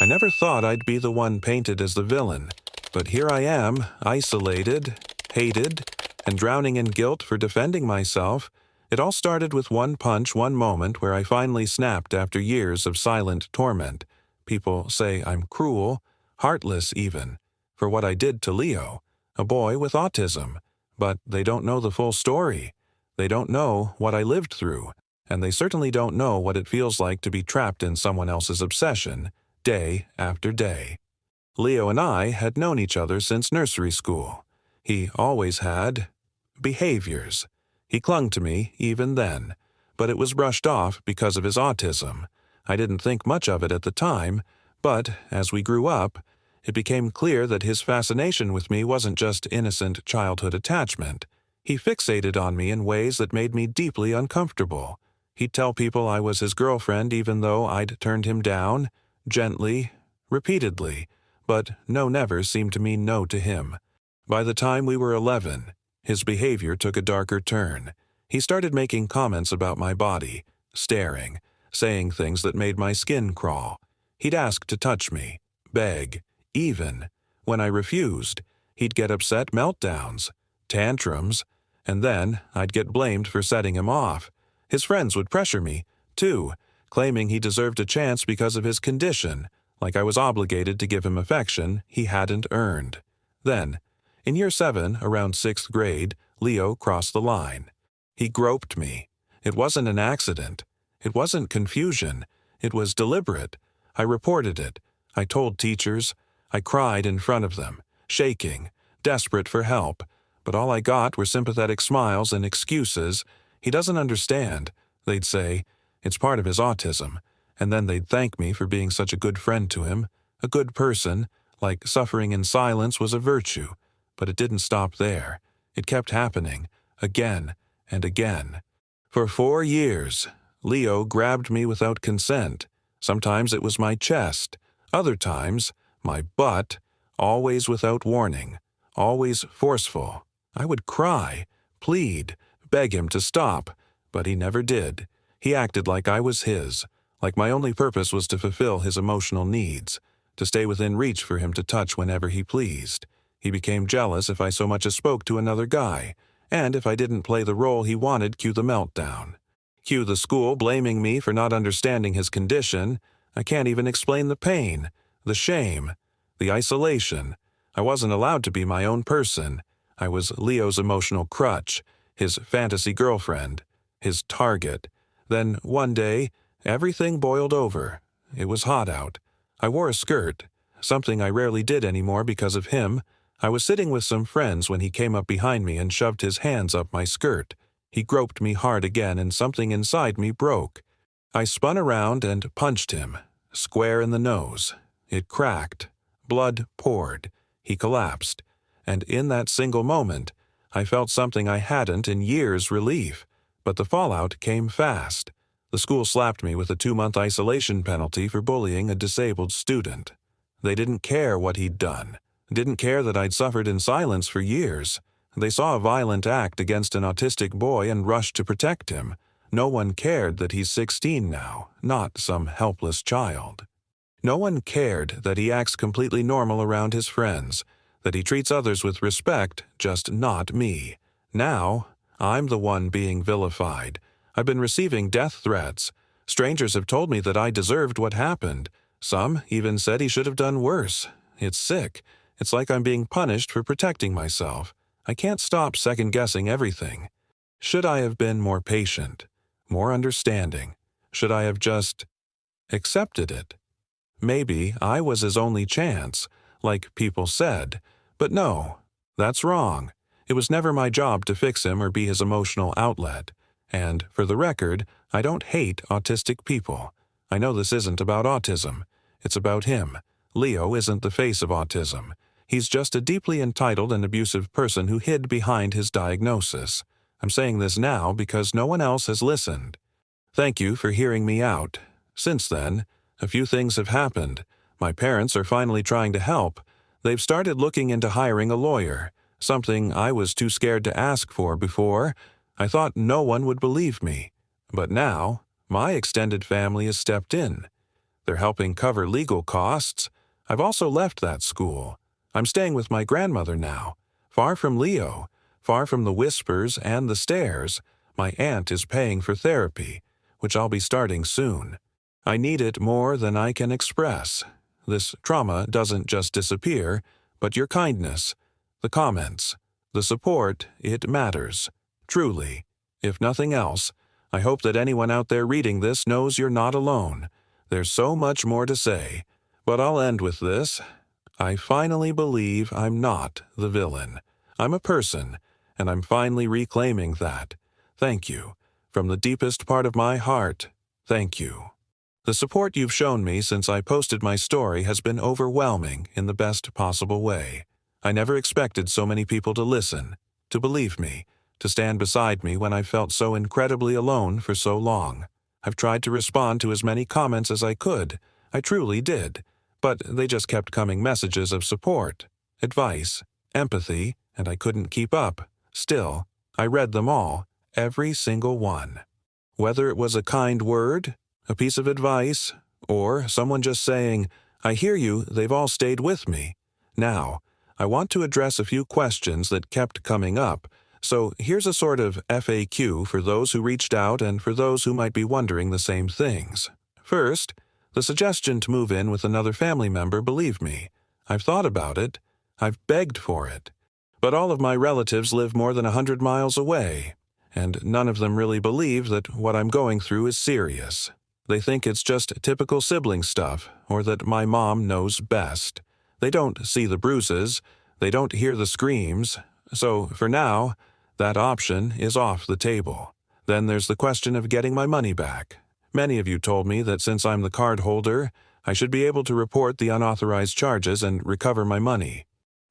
I never thought I'd be the one painted as the villain, but here I am, isolated, hated, and drowning in guilt for defending myself. It all started with one punch, one moment where I finally snapped after years of silent torment. People say I'm cruel, heartless even, for what I did to Leo, a boy with autism. But they don't know the full story. They don't know what I lived through, and they certainly don't know what it feels like to be trapped in someone else's obsession, day after day. Leo and I had known each other since nursery school. He always had behaviors. He clung to me even then, but it was brushed off because of his autism. I didn't think much of it at the time, but as we grew up, it became clear that his fascination with me wasn't just innocent childhood attachment. He fixated on me in ways that made me deeply uncomfortable. He'd tell people I was his girlfriend even though I'd turned him down, gently, repeatedly, but no never seemed to mean no to him. By the time we were 11, his behavior took a darker turn. He started making comments about my body, staring, saying things that made my skin crawl. He'd ask to touch me, beg, even. When I refused, he'd get upset meltdowns, tantrums, and then I'd get blamed for setting him off. His friends would pressure me, too, claiming he deserved a chance because of his condition, like I was obligated to give him affection he hadn't earned. Then, in year 7, around 6th grade, Leo crossed the line. He groped me. It wasn't an accident. It wasn't confusion. It was deliberate. I reported it. I told teachers. I cried in front of them, shaking, desperate for help. But all I got were sympathetic smiles and excuses. He doesn't understand, they'd say. It's part of his autism. And then they'd thank me for being such a good friend to him, a good person, like suffering in silence was a virtue. But it didn't stop there. It kept happening, again and again. For 4 years, Leo grabbed me without consent. Sometimes it was my chest, other times, my butt, always without warning, always forceful. I would cry, plead, beg him to stop, but he never did. He acted like I was his, like my only purpose was to fulfill his emotional needs, to stay within reach for him to touch whenever he pleased. He became jealous if I so much as spoke to another guy, and if I didn't play the role he wanted, cue the meltdown. Cue the school blaming me for not understanding his condition. I can't even explain the pain, the shame, the isolation. I wasn't allowed to be my own person. I was Leo's emotional crutch, his fantasy girlfriend, his target. Then, one day, everything boiled over. It was hot out. I wore a skirt, something I rarely did anymore because of him. I was sitting with some friends when he came up behind me and shoved his hands up my skirt. He groped me hard again and something inside me broke. I spun around and punched him, square in the nose. It cracked. Blood poured. He collapsed. And in that single moment, I felt something I hadn't in years: relief. But the fallout came fast. The school slapped me with a 2-month isolation penalty for bullying a disabled student. They didn't care what he'd done. Didn't care that I'd suffered in silence for years. They saw a violent act against an autistic boy and rushed to protect him. No one cared that he's 16 now, not some helpless child. No one cared that he acts completely normal around his friends, that he treats others with respect, just not me. Now, I'm the one being vilified. I've been receiving death threats. Strangers have told me that I deserved what happened. Some even said he should have done worse. It's sick. It's like I'm being punished for protecting myself. I can't stop second-guessing everything. Should I have been more patient, more understanding? Should I have just accepted it? Maybe I was his only chance, like people said. But no, that's wrong. It was never my job to fix him or be his emotional outlet. And, for the record, I don't hate autistic people. I know this isn't about autism. It's about him. Leo isn't the face of autism. He's just a deeply entitled and abusive person who hid behind his diagnosis. I'm saying this now because no one else has listened. Thank you for hearing me out. Since then, a few things have happened. My parents are finally trying to help. They've started looking into hiring a lawyer, something I was too scared to ask for before. I thought no one would believe me. But now, my extended family has stepped in. They're helping cover legal costs. I've also left that school. I'm staying with my grandmother now. Far from Leo, far from the whispers and the stares, my aunt is paying for therapy, which I'll be starting soon. I need it more than I can express. This trauma doesn't just disappear, but your kindness, the comments, the support, it matters. Truly. If nothing else, I hope that anyone out there reading this knows you're not alone. There's so much more to say, but I'll end with this. I finally believe I'm not the villain. I'm a person, and I'm finally reclaiming that. Thank you. From the deepest part of my heart, thank you. The support you've shown me since I posted my story has been overwhelming in the best possible way. I never expected so many people to listen, to believe me, to stand beside me when I felt so incredibly alone for so long. I've tried to respond to as many comments as I could. I truly did. But they just kept coming messages of support, advice, empathy, and I couldn't keep up. Still, I read them all, every single one. Whether it was a kind word, a piece of advice, or someone just saying, "I hear you," they've all stayed with me. Now, I want to address a few questions that kept coming up, so here's a sort of FAQ for those who reached out and for those who might be wondering the same things. First, the suggestion to move in with another family member, believe me. I've thought about it. I've begged for it. But all of my relatives live more than 100 miles away, and none of them really believe that what I'm going through is serious. They think it's just typical sibling stuff, or that my mom knows best. They don't see the bruises, they don't hear the screams, so for now, that option is off the table. Then there's the question of getting my money back. Many of you told me that since I'm the card holder, I should be able to report the unauthorized charges and recover my money.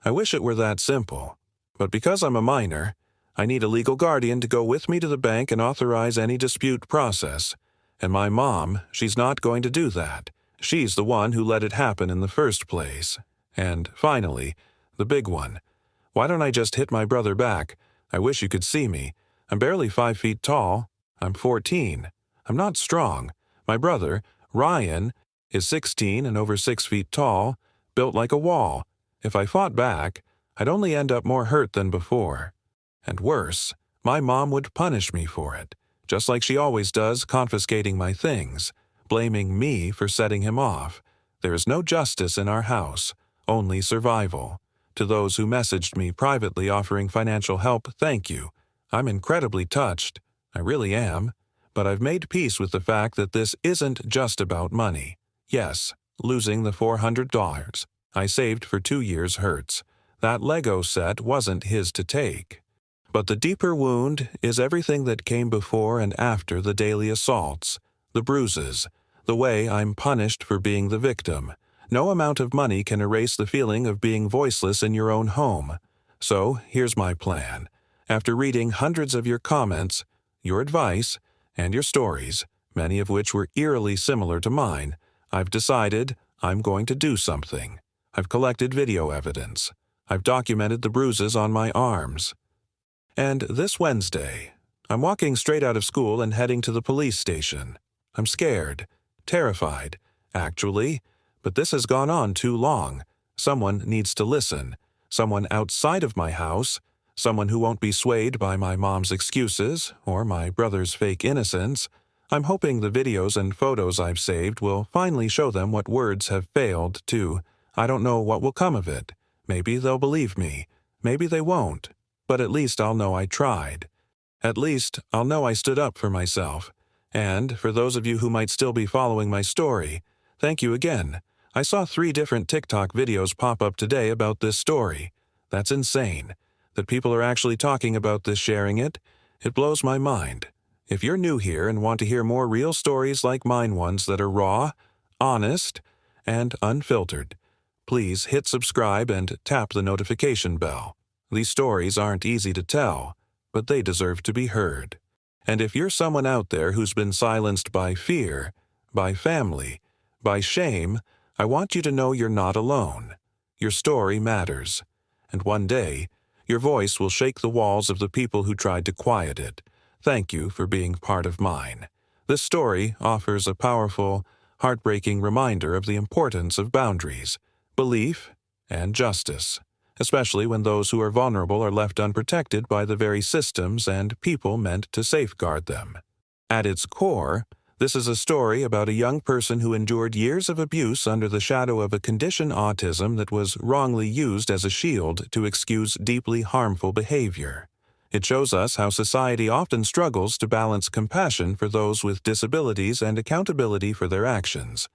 I wish it were that simple. But because I'm a minor, I need a legal guardian to go with me to the bank and authorize any dispute process. And my mom, she's not going to do that. She's the one who let it happen in the first place. And finally, the big one. Why don't I just hit my brother back? I wish you could see me. I'm barely 5 feet tall. I'm 14. I'm not strong. My brother, Ryan, is 16 and over 6 feet tall, built like a wall. If I fought back, I'd only end up more hurt than before. And worse, my mom would punish me for it, just like she always does, confiscating my things, blaming me for setting him off. There is no justice in our house, only survival. To those who messaged me privately offering financial help, thank you. I'm incredibly touched. I really am. But I've made peace with the fact that this isn't just about money. Yes, losing the $400 I saved for 2 years hurts. That Lego set wasn't his to take. But the deeper wound is everything that came before and after the daily assaults, the bruises, the way I'm punished for being the victim. No amount of money can erase the feeling of being voiceless in your own home. So, here's my plan. After reading hundreds of your comments, your advice, and your stories, many of which were eerily similar to mine, I've decided I'm going to do something. I've collected video evidence. I've documented the bruises on my arms. And this Wednesday, I'm walking straight out of school and heading to the police station. I'm scared, terrified, actually, but this has gone on too long. Someone needs to listen. Someone outside of my house, someone who won't be swayed by my mom's excuses or my brother's fake innocence. I'm hoping the videos and photos I've saved will finally show them what words have failed to. I don't know what will come of it. Maybe they'll believe me. Maybe they won't. But at least I'll know I tried. At least I'll know I stood up for myself. And for those of you who might still be following my story, thank you again. I saw 3 different TikTok videos pop up today about this story. That's insane. That people are actually talking about this, sharing it. It blows my mind. If you're new here and want to hear more real stories like mine, ones that are raw, honest, and unfiltered, please hit subscribe and tap the notification bell. These stories aren't easy to tell, but they deserve to be heard. And if you're someone out there who's been silenced by fear, by family, by shame, I want you to know you're not alone. Your story matters. And one day, your voice will shake the walls of the people who tried to quiet it. Thank you for being part of mine. This story offers a powerful, heartbreaking reminder of the importance of boundaries, belief, and justice, especially when those who are vulnerable are left unprotected by the very systems and people meant to safeguard them. At its core, this is a story about a young person who endured years of abuse under the shadow of a condition autism that was wrongly used as a shield to excuse deeply harmful behavior. It shows us how society often struggles to balance compassion for those with disabilities and accountability for their actions.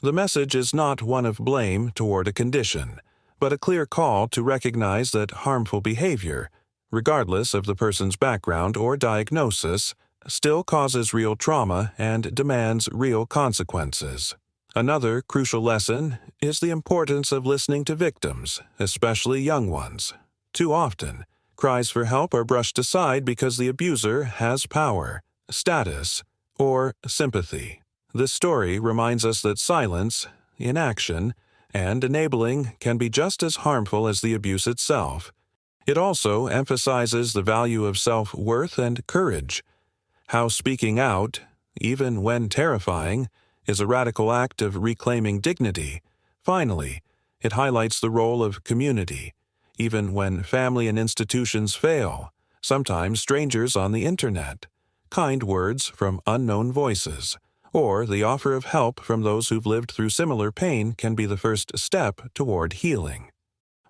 The message is not one of blame toward a condition, but a clear call to recognize that harmful behavior, regardless of the person's background or diagnosis, still causes real trauma and demands real consequences. Another crucial lesson is the importance of listening to victims, especially young ones. Too often, cries for help are brushed aside because the abuser has power, status, or sympathy. This story reminds us that silence, inaction, and enabling can be just as harmful as the abuse itself. It also emphasizes the value of self-worth and courage, how speaking out, even when terrifying, is a radical act of reclaiming dignity. Finally, it highlights the role of community. Even when family and institutions fail, sometimes strangers on the internet, kind words from unknown voices, or the offer of help from those who've lived through similar pain can be the first step toward healing.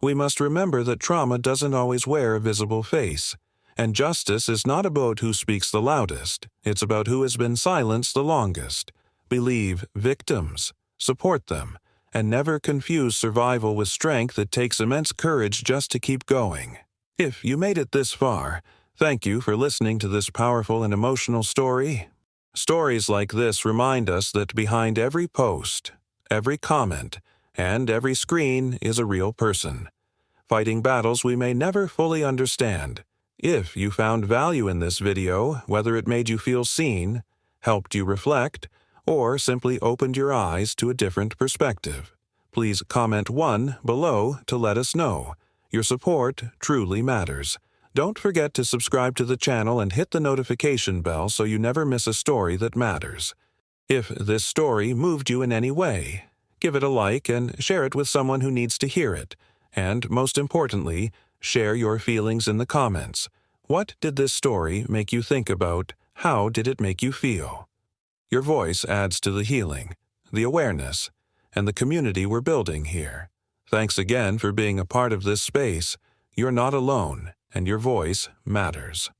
We must remember that trauma doesn't always wear a visible face, and justice is not about who speaks the loudest, it's about who has been silenced the longest. Believe victims, support them, and never confuse survival with strength. It takes immense courage just to keep going. If you made it this far, thank you for listening to this powerful and emotional story. Stories like this remind us that behind every post, every comment, and every screen is a real person, fighting battles we may never fully understand. If you found value in this video, whether it made you feel seen, helped you reflect, or simply opened your eyes to a different perspective, please comment 1 below to let us know. Your support truly matters. Don't forget to subscribe to the channel and hit the notification bell so you never miss a story that matters. If this story moved you in any way, give it a like and share it with someone who needs to hear it. And most importantly, share your feelings in the comments. What did this story make you think about? How did it make you feel? Your voice adds to the healing, the awareness, and the community we're building here. Thanks again for being a part of this space. You're not alone, and your voice matters.